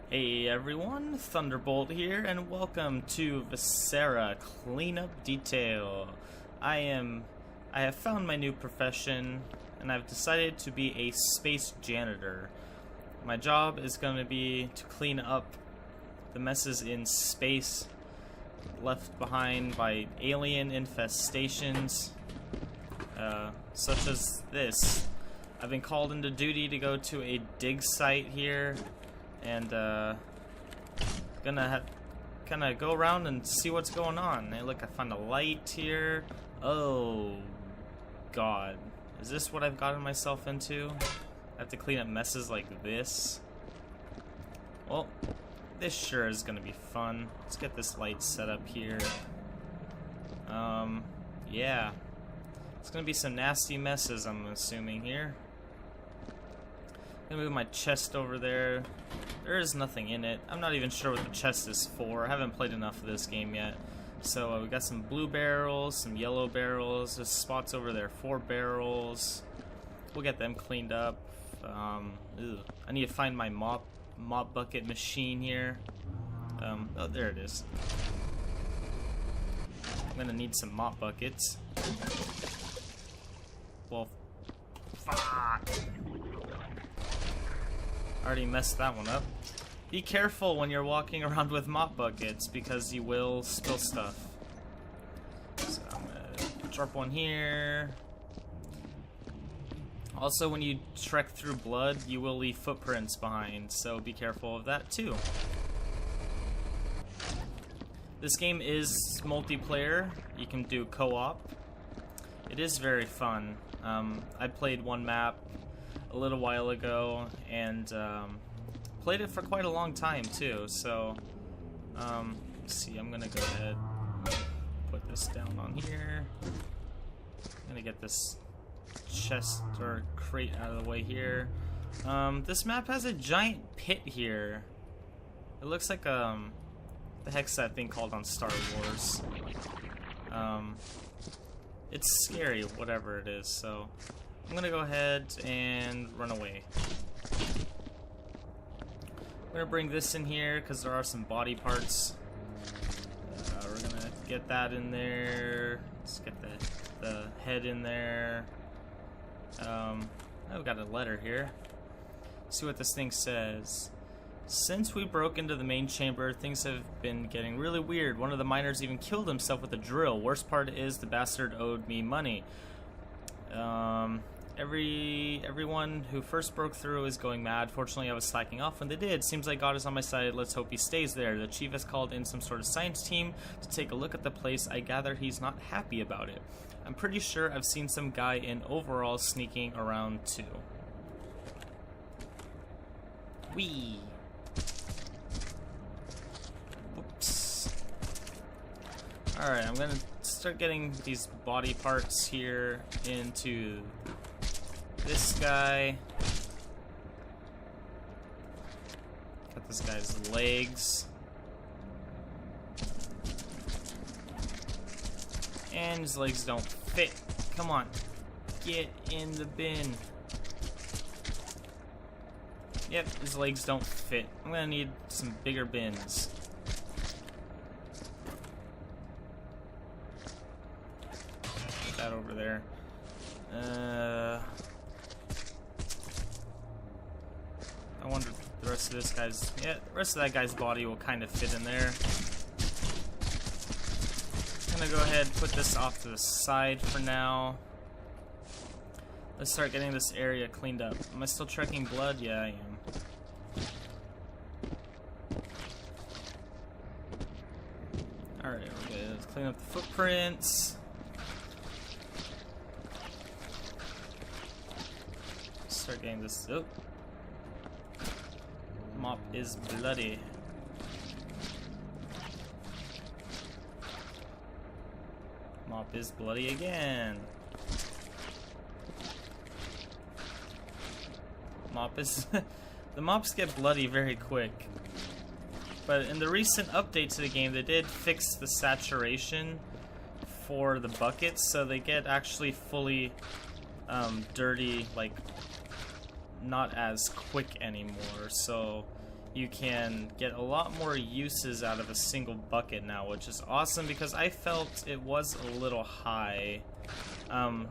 Hey everyone, Thunderbolt here, and welcome to Viscera Cleanup Detail. I have found my new profession, and I've decided to be a space janitor. My job is going to be to clean up the messes in space left behind by alien infestations, such as this. I've been called into duty to go to a dig site here, and gonna kind of go around and see what's going on. Hey, look, I found a light here. Oh god, is this what I've gotten myself into? I have to clean up messes like this. Well, this sure is gonna be fun. Let's get this light set up here. Yeah, it's gonna be some nasty messes, I'm assuming here. I'm gonna move my chest over there. There is nothing in it. I'm not even sure what the chest is for. I haven't played enough of this game yet. So we got some blue barrels, some yellow barrels. There's spots over there, 4 barrels. We'll get them cleaned up. I need to find my mop bucket machine here. Oh, there it is. I'm gonna need some mop buckets. Well, fuck. Already messed that one up. Be careful when you're walking around with mop buckets because you will spill stuff. So I'm gonna drop one here. Also, when you trek through blood, you will leave footprints behind, so be careful of that too. This game is multiplayer. You can do co-op. It is very fun. I played one map a little while ago, and played it for quite a long time too, so let's see, I'm gonna go ahead and put this down on here. I'm gonna get this chest or crate out of the way here. This map has a giant pit here. It looks like the heck's that thing called on Star Wars. It's scary, whatever it is, so I'm gonna go ahead and run away. I'm gonna bring this in here because there are some body parts. We're gonna get that in there. Let's get the head in there. I've got a letter here. Let's see what this thing says. Since we broke into the main chamber, things have been getting really weird. One of the miners even killed himself with a drill. Worst part is the bastard owed me money. Everyone who first broke through is going mad. Fortunately, I was slacking off when they did. Seems like God is on my side. Let's hope he stays there. The chief has called in some sort of science team to take a look at the place. I gather he's not happy about it. I'm pretty sure I've seen some guy in overalls sneaking around too. Whee! Oops. Alright, I'm gonna start getting these body parts here into this guy. Got this guy's legs. And his legs don't fit. Come on. Get in the bin. Yep, his legs don't fit. I'm gonna need some bigger bins. Put that over there. I wonder if the rest of this guy's... Yeah, the rest of that guy's body will kind of fit in there. I'm gonna go ahead and put this off to the side for now. Let's start getting this area cleaned up. Am I still trekking blood? Yeah, I am. Alright, okay, let's clean up the footprints. Start getting this. Oh. Mop is bloody. Mop is bloody again. Mop is... The mops get bloody very quick. But in the recent update to the game, they did fix the saturation for the buckets, so they get actually fully dirty, like, not as quick anymore. So you can get a lot more uses out of a single bucket now, which is awesome because I felt it was a little high.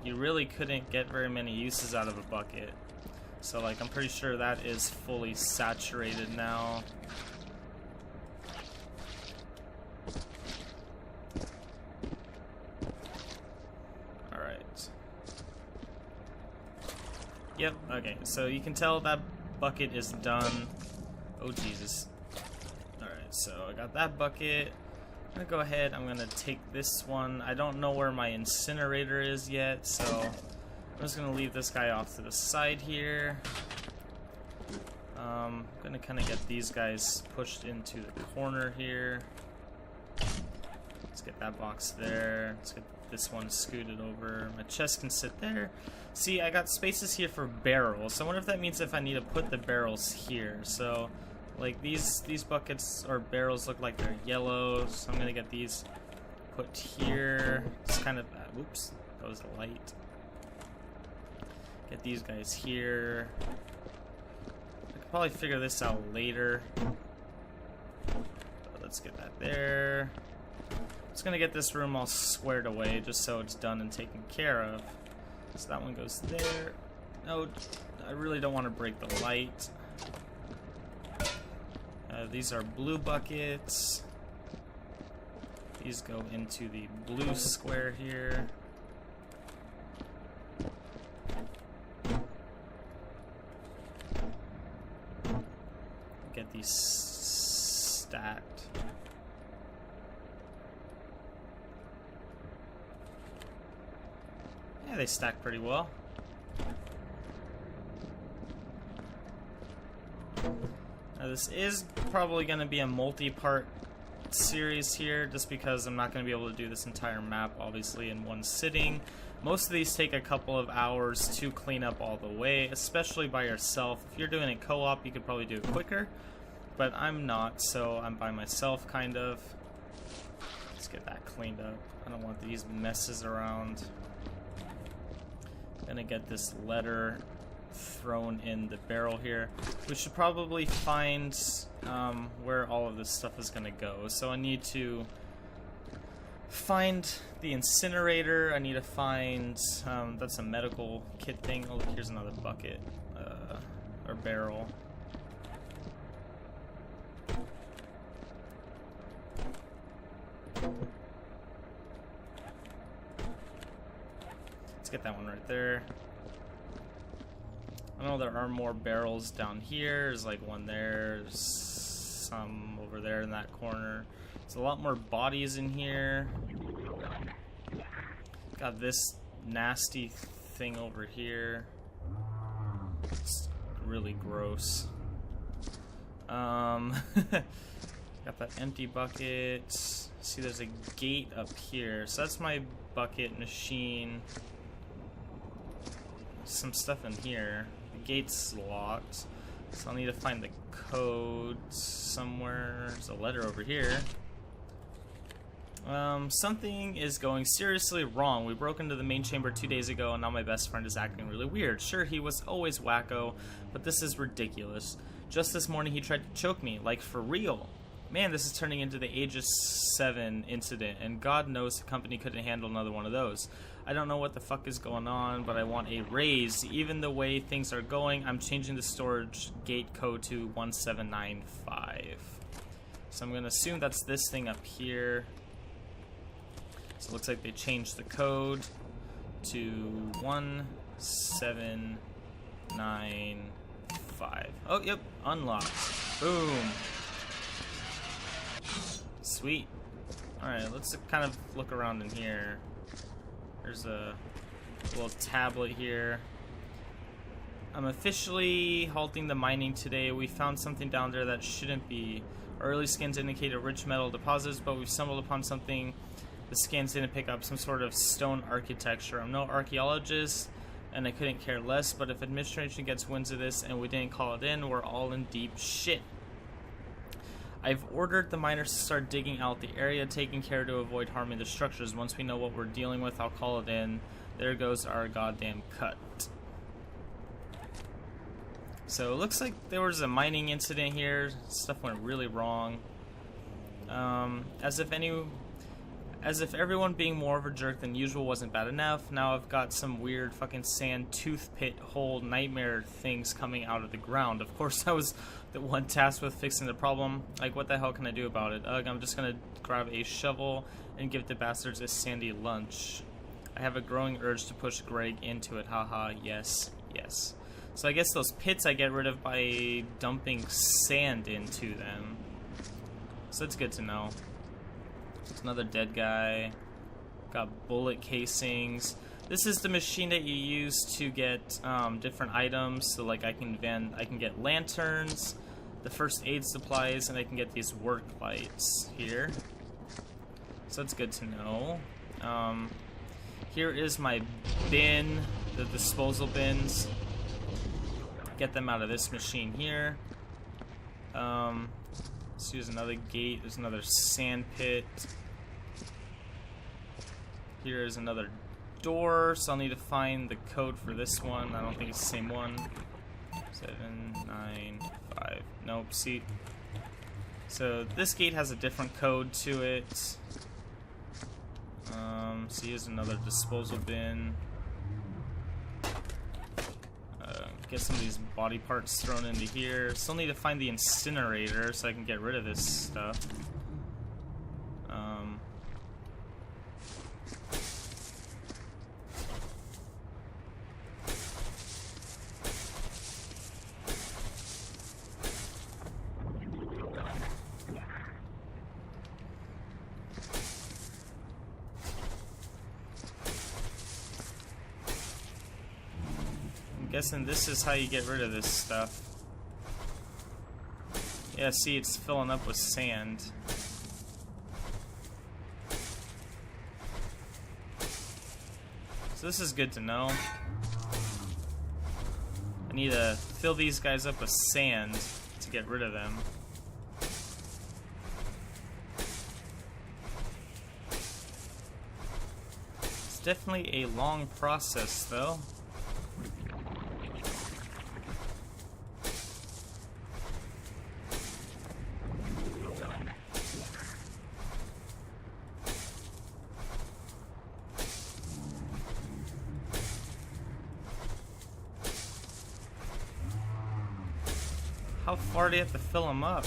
You really couldn't get very many uses out of a bucket. So like, I'm pretty sure that is fully saturated now. Alright. Yep, okay, so you can tell that bucket is done. Oh Jesus. Alright, so I got that bucket. I'm gonna go ahead, I'm gonna take this one. I don't know where my incinerator is yet, so I'm just gonna leave this guy off to the side here. I'm gonna kind of get these guys pushed into the corner here. Let's get that box there. Let's get this one scooted over. My chest can sit there. See, I got spaces here for barrels. So I wonder if that means if I need to put the barrels here. So, like these buckets or barrels look like they're yellow. So I'm gonna get these put here. It's kind of, oops, that was the light. Get these guys here. I could probably figure this out later. But let's get that there. Just gonna get this room all squared away just so it's done and taken care of. So that one goes there. No, I really don't want to break the light. These are blue buckets. These go into the blue square here. Get these stacked. Yeah, they stack pretty well. Now this is probably going to be a multi-part series here, just because I'm not going to be able to do this entire map, obviously, in one sitting. Most of these take a couple of hours to clean up all the way, especially by yourself. If you're doing a co-op, you could probably do it quicker, but I'm not, so I'm by myself, kind of. Let's get that cleaned up. I don't want these messes around. Gonna get this letter thrown in the barrel here. We should probably find where all of this stuff is gonna go. So I need to find the incinerator. I need to find that's a medical kit thing. Oh, look, here's another bucket or barrel. Let's get that one right there. I know there are more barrels down here. There's like one there. There's some over there in that corner. There's a lot more bodies in here. Got this nasty thing over here. It's really gross. Got that empty bucket. See, there's a gate up here. So that's my bucket machine. Some stuff in here. The gate's locked, so I'll need to find the code somewhere. There's a letter over here. Something is going seriously wrong. We broke into the main chamber 2 days ago, and now my best friend is acting really weird. Sure, he was always wacko, but this is ridiculous. Just this morning, he tried to choke me, like for real. Man, this is turning into the Aegis 7 incident, and God knows the company couldn't handle another one of those. I don't know what the fuck is going on, but I want a raise. Even the way things are going, I'm changing the storage gate code to 1795. So I'm going to assume that's this thing up here. So it looks like they changed the code to 1795. Oh, yep, unlocked. Boom. Sweet. Alright, let's kind of look around in here. There's a little tablet here. I'm officially halting the mining today. We found something down there that shouldn't be. Our early scans indicated rich metal deposits, but we stumbled upon something the scans didn't pick up, some sort of stone architecture. I'm no archaeologist, and I couldn't care less, but if administration gets winds of this and we didn't call it in, we're all in deep shit. I've ordered the miners to start digging out the area, taking care to avoid harming the structures. Once we know what we're dealing with, I'll call it in. There goes our goddamn cut. So it looks like there was a mining incident here. Stuff went really wrong. As if everyone being more of a jerk than usual wasn't bad enough, now I've got some weird fucking sand tooth pit hole nightmare things coming out of the ground. Of course, I was the one tasked with fixing the problem. Like, what the hell can I do about it? Ugh, I'm just gonna grab a shovel and give the bastards a sandy lunch. I have a growing urge to push Greg into it. Haha, yes, yes. So I guess those pits I get rid of by dumping sand into them. So it's good to know. It's another dead guy. Got bullet casings. This is the machine that you use to get different items. So like I can get lanterns, the first aid supplies, and I can get these work lights here. So it's good to know. Here is my bin, the disposal bins. Get them out of this machine here. Let's use another gate. There's another sand pit. Here is another door, so I'll need to find the code for this one. I don't think it's the same one. 795. Nope, see. So this gate has a different code to it. So here's another disposal bin. Get some of these body parts thrown into here. Still need to find the incinerator so I can get rid of this stuff. Guessing this is how you get rid of this stuff. Yeah, see, it's filling up with sand. So this is good to know. I need to fill these guys up with sand to get rid of them. It's definitely a long process, though. How far do you have to fill them up?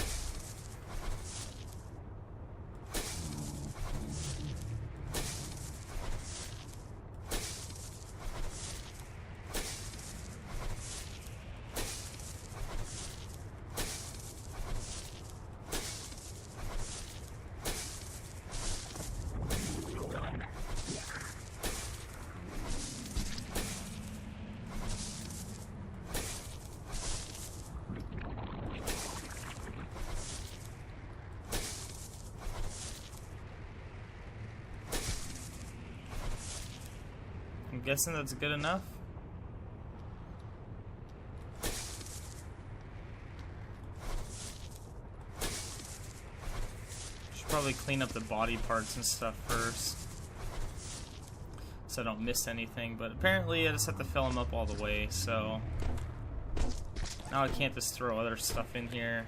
I'm guessing that's good enough. Should probably clean up the body parts and stuff first, so I don't miss anything. But apparently I just have to fill them up all the way, so now I can't just throw other stuff in here.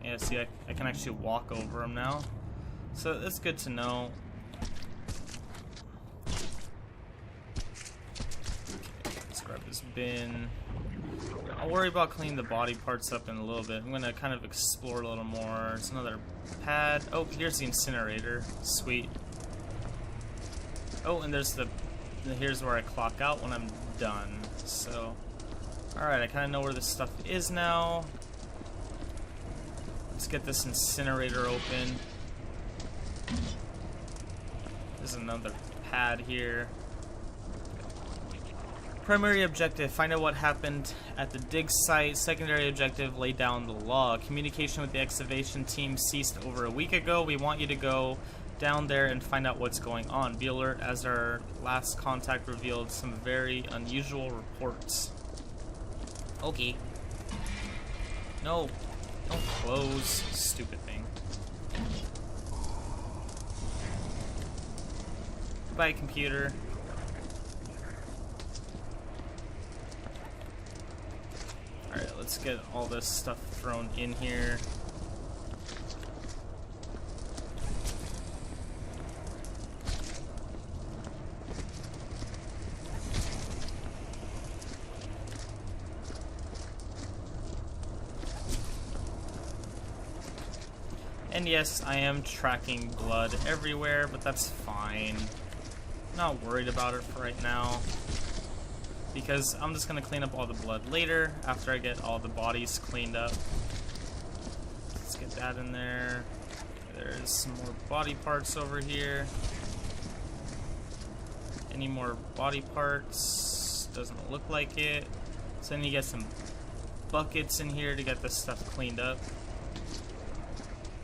Yeah, see, I can actually walk over them now. So that's good to know. Okay, let's grab this bin. I'll worry about cleaning the body parts up in a little bit. I'm gonna kind of explore a little more. There's another pad. Oh, here's the incinerator. Sweet. Oh, and here's where I clock out when I'm done. So, alright, I kind of know where this stuff is now. Let's get this incinerator open. There's another pad here. Primary objective, find out what happened at the dig site. Secondary objective, lay down the law. Communication with the excavation team ceased over a week ago. We want you to go down there and find out what's going on. Be alert, as our last contact revealed some very unusual reports. Okay. No. Don't close. Stupid thing. Goodbye, computer. let's get all this stuff thrown in here. And yes, I am tracking blood everywhere, but that's fine. Not worried about it for right now, because I'm just gonna clean up all the blood later after I get all the bodies cleaned up. Let's get that in there. There's some more body parts over here. Any more body parts? Doesn't look like it. So then you get some buckets in here to get this stuff cleaned up.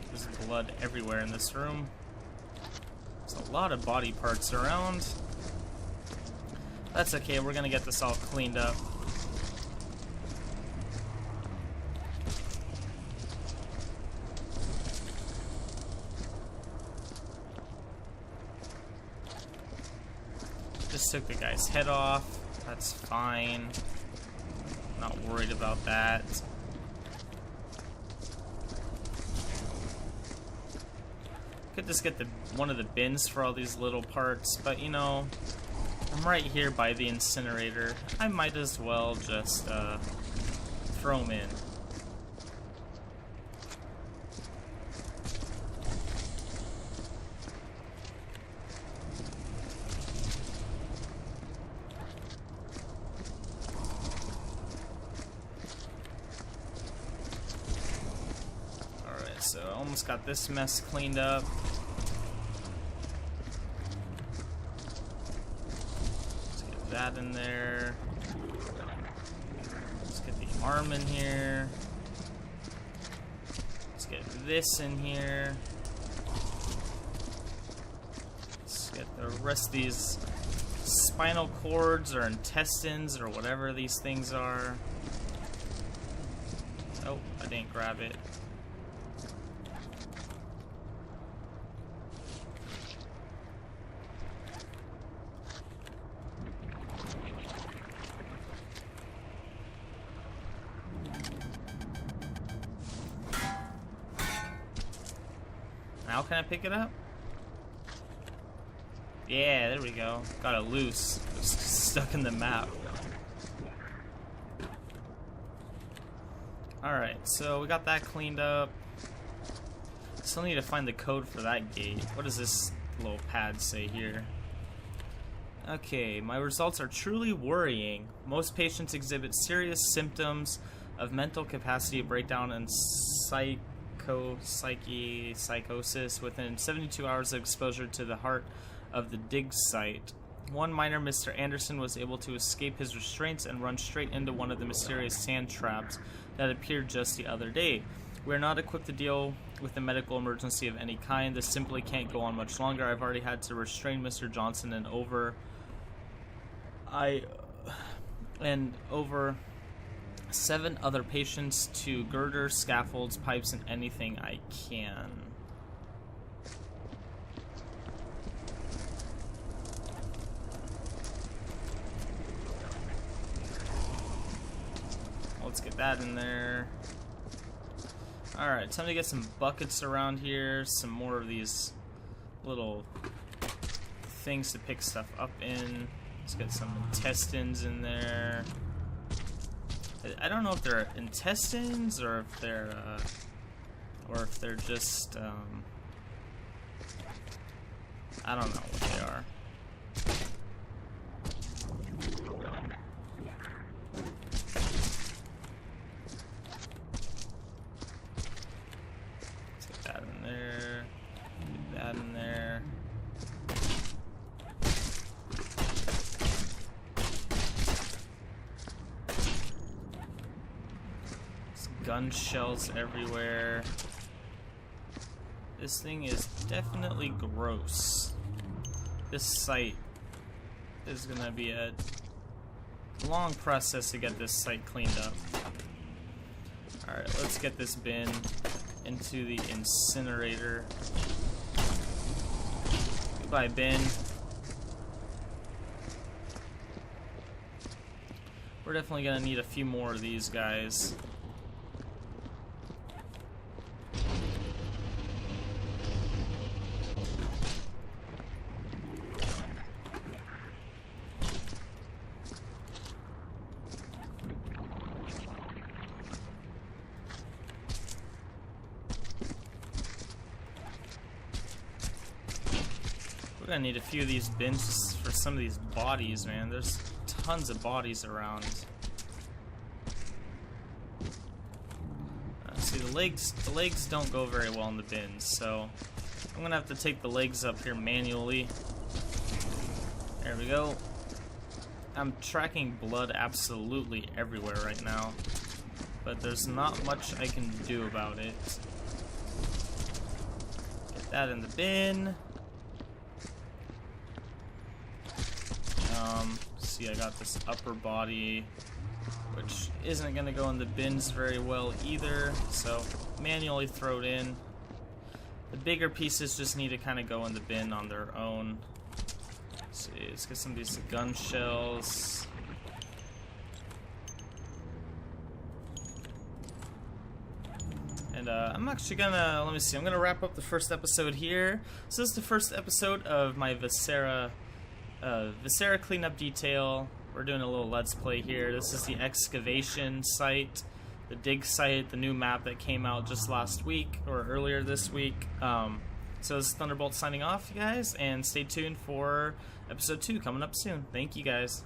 There's blood everywhere in this room. There's a lot of body parts around. That's okay, we're gonna get this all cleaned up. Just took the guy's head off. That's fine. Not worried about that. Could just get one of the bins for all these little parts, but you know, I'm right here by the incinerator. I might as well just throw them in. Alright, so I almost got this mess cleaned up. That in there. Let's get the arm in here. Let's get this in here. Let's get the rest of these spinal cords or intestines or whatever these things are. Oh, I didn't grab it. Now can I pick it up? Yeah, there we go. Got it loose. It's stuck in the map. Alright, so we got that cleaned up. Still need to find the code for that gate. What does this little pad say here? Okay, my results are truly worrying. Most patients exhibit serious symptoms of mental capacity breakdown and psychosis within 72 hours of exposure to the heart of the dig site. One miner, Mr. Anderson, was able to escape his restraints and run straight into one of the mysterious sand traps that appeared just the other day. We are not equipped to deal with a medical emergency of any kind. This simply can't go on much longer. I've already had to restrain Mr. Johnson and over 7 other patients to girders, scaffolds, pipes, and anything I can. Let's get that in there. Alright, time to get some buckets around here, some more of these little things to pick stuff up in. Let's get some intestines in there. I don't know if they're intestines or if they're just I don't know what they are. Let's get that in there. Get that in there. Gun shells everywhere. This thing is definitely gross. This site is gonna be a long process to get this site cleaned up. Alright, let's get this bin into the incinerator. Goodbye, bin. We're definitely gonna need a few more of these guys. gonna need a few of these bins just for some of these bodies, man. There's tons of bodies around. See, the legs don't go very well in the bins, so I'm gonna have to take the legs up here manually. There we go. I'm tracking blood absolutely everywhere right now, but there's not much I can do about it. Get that in the bin. See, I got this upper body, which isn't gonna go in the bins very well either, so manually throw it in. The bigger pieces just need to kind of go in the bin on their own. Let's see, let's get some of these gun shells. And I'm actually gonna, let me see, I'm gonna wrap up the first episode here. So this is the first episode of my Viscera Cleanup Detail. We're doing a little let's play here. This is the excavation site, the dig site, the new map that came out just last week, or earlier this week. So this is Thunderbolt signing off, you guys, and stay tuned for episode 2 coming up soon. Thank you, guys.